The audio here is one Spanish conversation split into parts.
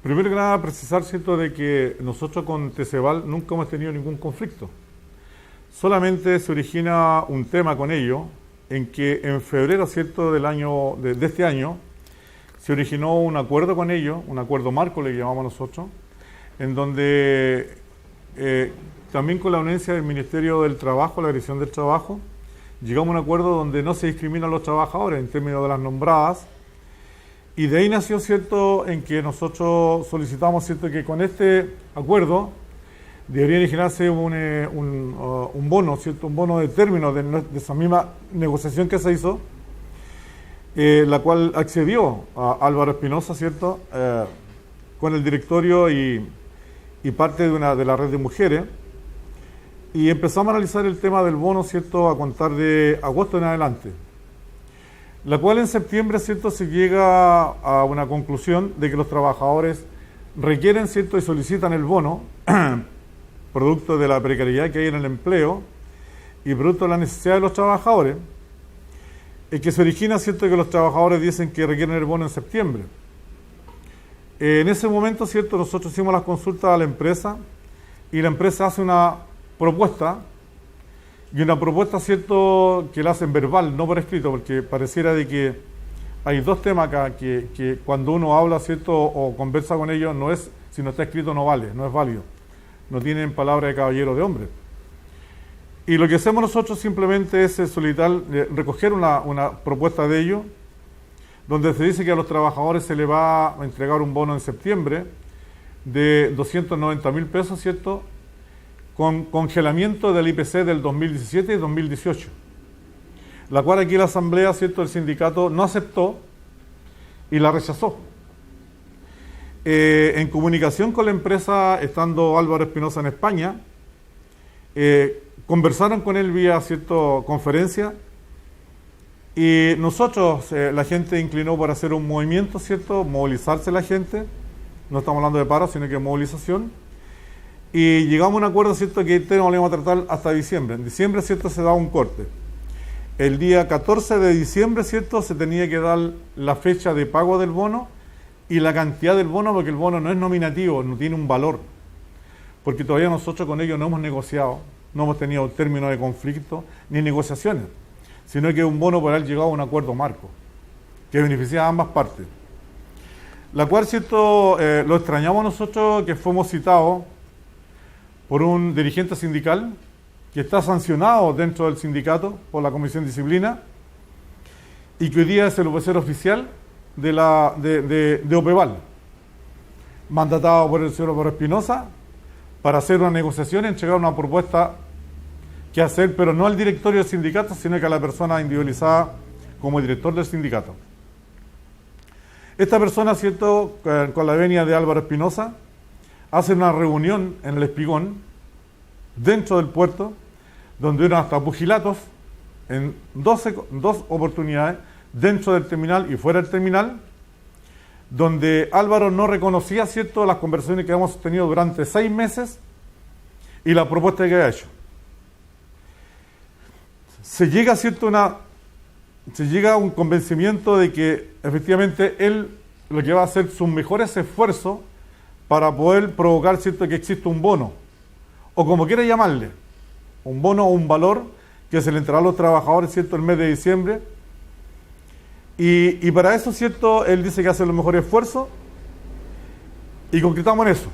Primero que nada, precisar, ¿cierto?, de que nosotros con TCBAL nunca hemos tenido ningún conflicto. Solamente se origina un tema con ello, en que en febrero, ¿cierto?, de este año, se originó un acuerdo con ellos, un acuerdo marco le llamamos nosotros, en donde también con la anuencia del Ministerio del Trabajo, la Dirección del Trabajo, llegamos a un acuerdo donde no se discriminan a los trabajadores en términos de las nombradas. Y de ahí nació, ¿cierto?, en que nosotros solicitamos, ¿cierto?, que con este acuerdo debería originarse un bono, ¿cierto?, un bono de término de esa misma negociación que se hizo, la cual accedió a Álvaro Espinosa, ¿cierto?, con el directorio y parte de la red de mujeres. Y empezamos a analizar el tema del bono, ¿cierto?, a contar de agosto en adelante. La cual en septiembre, ¿cierto?, se llega a una conclusión de que los trabajadores requieren, ¿cierto?, y solicitan el bono, producto de la precariedad que hay en el empleo y producto de la necesidad de los trabajadores, que se origina, ¿cierto?, que los trabajadores dicen que requieren el bono en septiembre. En ese momento, ¿cierto?, nosotros hicimos las consultas a la empresa y la empresa hace una propuesta, y una propuesta, ¿cierto?, que la hacen verbal, no por escrito, porque pareciera de que hay dos temas acá, que cuando uno habla, ¿cierto?, o conversa con ellos, no es, si no está escrito no vale, no es válido. No tienen palabra de caballero de hombre. Y lo que hacemos nosotros simplemente es solicitar, recoger una propuesta de ellos, donde se dice que a los trabajadores se les va a entregar un bono en septiembre de 290.000 pesos, ¿cierto?, con congelamiento del IPC del 2017 y 2018, la cual aquí la asamblea, ¿cierto?, del sindicato no aceptó y la rechazó. En comunicación con la empresa, estando Álvaro Espinosa en España, conversaron con él vía, ¿cierto?, conferencia, y nosotros, la gente inclinó por hacer un movimiento, ¿cierto?, movilizarse la gente, no estamos hablando de paro, sino que de movilización. Y llegamos a un acuerdo, ¿cierto?, que este no lo íbamos a tratar hasta diciembre. En diciembre, ¿cierto?, se daba un corte. El día 14 de diciembre, ¿cierto?, se tenía que dar la fecha de pago del bono y la cantidad del bono, porque el bono no es nominativo, no tiene un valor. Porque todavía nosotros con ellos no hemos negociado, no hemos tenido términos de conflicto ni negociaciones, sino que es un bono por haber llegado a un acuerdo marco, que beneficia a ambas partes. La cual, ¿cierto?, lo extrañamos nosotros, que fuimos citados por un dirigente sindical que está sancionado dentro del sindicato por la Comisión de Disciplina y que hoy día es el vocero oficial de OPEVAL, mandatado por el señor Álvaro Espinosa para hacer una negociación y entregar una propuesta que hacer, pero no al directorio del sindicato, sino que a la persona individualizada como director del sindicato. Esta persona, ¿cierto?, con la venia de Álvaro Espinosa, hace una reunión en el Espigón, dentro del puerto, donde hubieron hasta pugilatos en dos oportunidades, dentro del terminal y fuera del terminal, donde Álvaro no reconocía, ¿cierto?, las conversaciones que habíamos tenido durante 6 meses y la propuesta que había hecho. Se llega, ¿cierto?, se llega a un convencimiento de que efectivamente él lo que va a hacer sus mejores esfuerzos para poder provocar, ¿cierto?, que exista un bono, o como quiera llamarle, un bono o un valor que se le entregará a los trabajadores, ¿cierto?, el mes de diciembre. Y para eso, ¿cierto?, él dice que hace los mejores esfuerzos y concretamos en eso.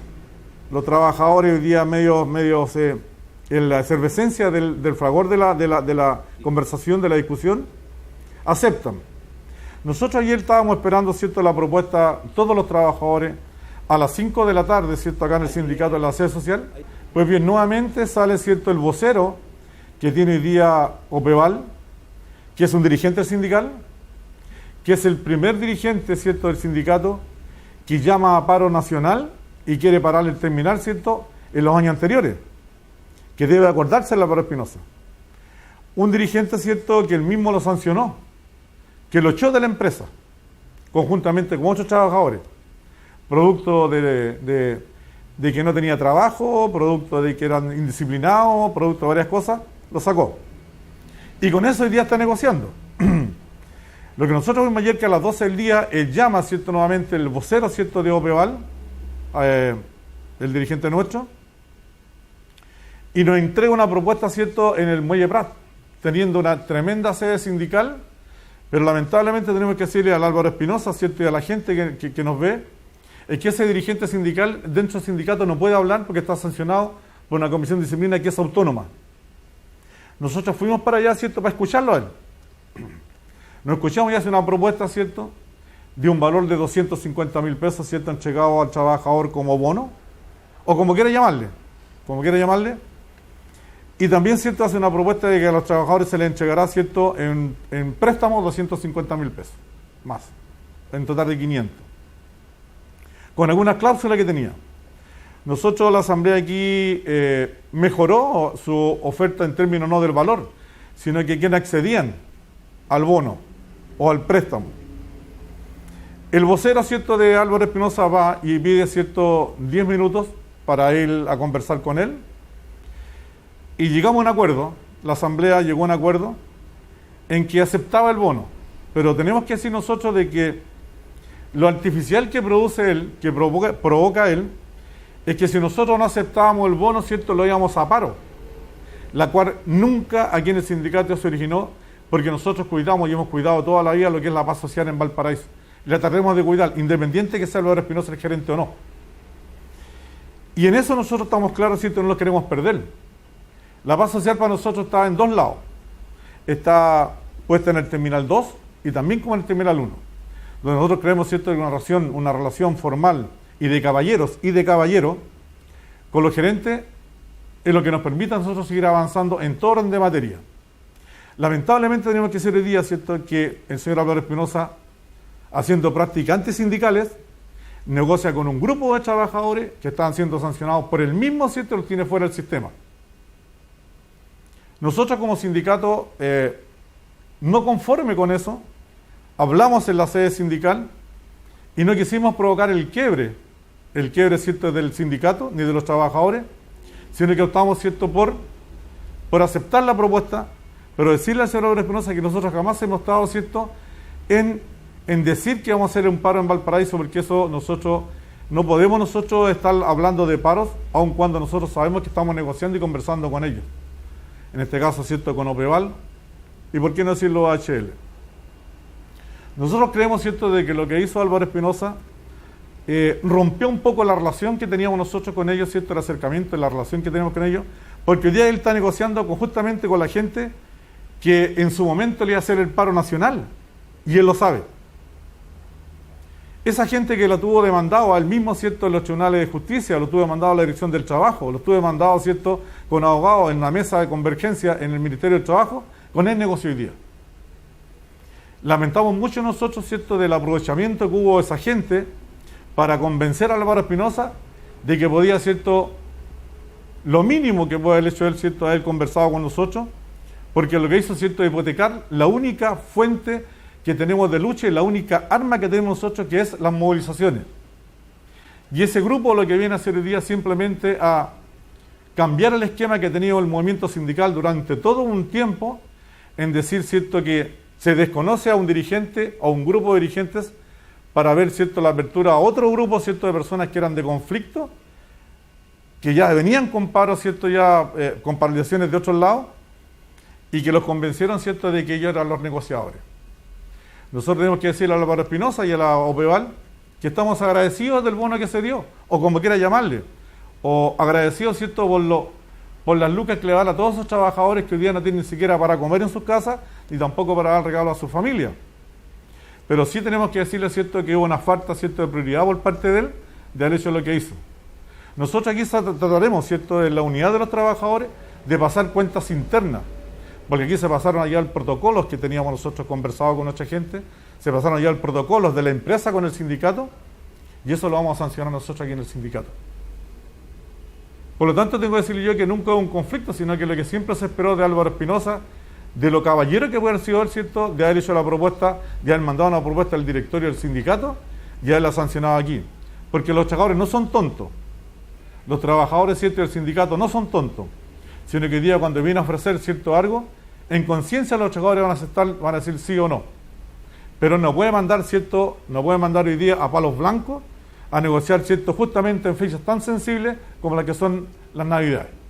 Los trabajadores hoy día medio en la efervescencia del fragor de la conversación, de la discusión, aceptan. Nosotros ayer estábamos esperando, ¿cierto?, la propuesta, todos los trabajadores, a las 5 de la tarde, ¿cierto?, acá en el sindicato de la sede social. Pues bien, nuevamente sale, ¿cierto?, el vocero que tiene hoy día OPEVAL, que es un dirigente sindical, que es el primer dirigente, ¿cierto?, del sindicato que llama a paro nacional y quiere parar el terminal, ¿cierto?, en los años anteriores, que debe acordarse la Álvaro Espinosa. Un dirigente, ¿cierto?, que él mismo lo sancionó, que lo echó de la empresa, conjuntamente con otros trabajadores, producto de que no tenía trabajo, producto de que eran indisciplinados, producto de varias cosas, lo sacó. Y con eso hoy día está negociando. Lo que nosotros vimos ayer, que a las 12 del día, él llama, ¿cierto?, nuevamente el vocero, ¿cierto?, de OPEVAL, el dirigente nuestro, y nos entrega una propuesta, ¿cierto?, en el Muelle Prat, teniendo una tremenda sede sindical, pero lamentablemente tenemos que decirle al Álvaro Espinosa, ¿cierto?, y a la gente que nos ve, es que ese dirigente sindical dentro del sindicato no puede hablar porque está sancionado por una comisión de disciplina que es autónoma. Nosotros fuimos para allá, ¿cierto?, para escucharlo a él. Nos escuchamos y hace una propuesta, ¿cierto?, de un valor de 250.000 pesos, ¿cierto?, entregado al trabajador como bono, o como quiera llamarle, y también, ¿cierto?, hace una propuesta de que a los trabajadores se les entregará, ¿cierto?, en préstamos 250.000 pesos, más, en total de 500, con algunas cláusulas que tenía. Nosotros, la Asamblea aquí mejoró su oferta en términos no del valor, sino que quienes accedían al bono o al préstamo. El vocero, ¿cierto?, de Álvaro Espinosa va y pide, ¿cierto?, 10 minutos para ir a conversar con él. Y llegamos a un acuerdo, la Asamblea llegó a un acuerdo en que aceptaba el bono. Pero tenemos que decir nosotros de que lo artificial que produce él, que provoca él, es que si nosotros no aceptábamos el bono, ¿cierto?, lo íbamos a paro. La cual nunca aquí en el sindicato se originó, porque nosotros cuidamos y hemos cuidado toda la vida lo que es la paz social en Valparaíso. La trataremos de cuidar, independiente que sea Álvaro Espinosa el gerente o no. Y en eso nosotros estamos claros, ¿cierto?, no lo queremos perder. La paz social para nosotros está en dos lados. Está puesta en el Terminal 2 y también como en el Terminal 1. Donde nosotros creemos, ¿cierto?, que una relación formal y de caballeros con los gerentes es lo que nos permite a nosotros seguir avanzando en todo orden de materia. Lamentablemente tenemos que decir hoy día, ¿cierto?, que el señor Álvaro Espinosa, haciendo prácticas antisindicales, negocia con un grupo de trabajadores que están siendo sancionados por el mismo, ¿cierto?, los tiene fuera del sistema. Nosotros como sindicato, no conforme con eso, hablamos en la sede sindical y no quisimos provocar el quiebre, ¿cierto?, del sindicato ni de los trabajadores, sino que optamos, ¿cierto?, por aceptar la propuesta, pero decirle al señor Álvaro Espinosa que nosotros jamás hemos estado, ¿cierto?, en decir que vamos a hacer un paro en Valparaíso, porque eso nosotros no podemos estar hablando de paros, aun cuando nosotros sabemos que estamos negociando y conversando con ellos. En este caso, ¿cierto?, con Opeval, y por qué no decirlo HL. Nosotros creemos, ¿cierto?, de que lo que hizo Álvaro Espinosa rompió un poco la relación que teníamos nosotros con ellos, ¿cierto?, el acercamiento, la relación que tenemos con ellos, porque hoy día él está negociando justamente con la gente que en su momento le iba a hacer el paro nacional, y él lo sabe. Esa gente que lo tuvo demandado al mismo, ¿cierto?, en los tribunales de justicia, lo tuvo demandado a la Dirección del Trabajo, lo tuvo demandado, ¿cierto?, con abogados en la mesa de convergencia en el Ministerio del Trabajo, con él negocio hoy día. Lamentamos mucho nosotros, ¿cierto?, del aprovechamiento que hubo de esa gente para convencer a Álvaro Espinosa de que podía, ¿cierto?, lo mínimo que puede haber hecho él, ¿cierto?, haber conversado con nosotros, porque lo que hizo, ¿cierto?, es hipotecar la única fuente que tenemos de lucha y la única arma que tenemos nosotros, que es las movilizaciones. Y ese grupo lo que viene a hacer hoy día es simplemente a cambiar el esquema que ha tenido el movimiento sindical durante todo un tiempo, en decir, ¿cierto?, que se desconoce a un dirigente o un grupo de dirigentes para ver, ¿cierto?, la apertura a otro grupo, ¿cierto?, de personas que eran de conflicto, que ya venían con paro, ¿cierto?, ya con paralizaciones de otros lados, y que los convencieron, ¿cierto?, de que ellos eran los negociadores. Nosotros tenemos que decirle a Álvaro Espinosa y a la OPEVAL que estamos agradecidos del bono que se dio, o como quiera llamarle, o agradecidos, ¿cierto?, por las lucas que le dan a todos esos trabajadores que hoy día no tienen ni siquiera para comer en sus casas, ni tampoco para dar regalo a su familia. Pero sí tenemos que decirle, ¿cierto?, que hubo una falta, ¿cierto?, de prioridad por parte de él, de haber hecho lo que hizo. Nosotros aquí trataremos, ¿cierto?, de la unidad de los trabajadores, de pasar cuentas internas, porque aquí se pasaron allá los protocolos que teníamos nosotros conversado con nuestra gente, se pasaron allá los protocolos de la empresa con el sindicato, y eso lo vamos a sancionar nosotros aquí en el sindicato. Por lo tanto, tengo que decirle yo que nunca hubo un conflicto, sino que lo que siempre se esperó de Álvaro Espinosa, de lo caballero que puede haber sido él, ¿cierto?, de haber hecho la propuesta, de haber mandado una propuesta al directorio del sindicato, y haberla sancionado aquí. Porque los trabajadores no son tontos. Los trabajadores, ¿cierto?, del sindicato no son tontos, sino que hoy día cuando viene a ofrecer, ¿cierto?, algo, en conciencia los trabajadores van a aceptar, van a decir sí o no. Pero no puede mandar, ¿cierto?, no puede mandar hoy día a palos blancos a negociar, ¿cierto?, justamente en fechas tan sensibles como las que son las Navidades.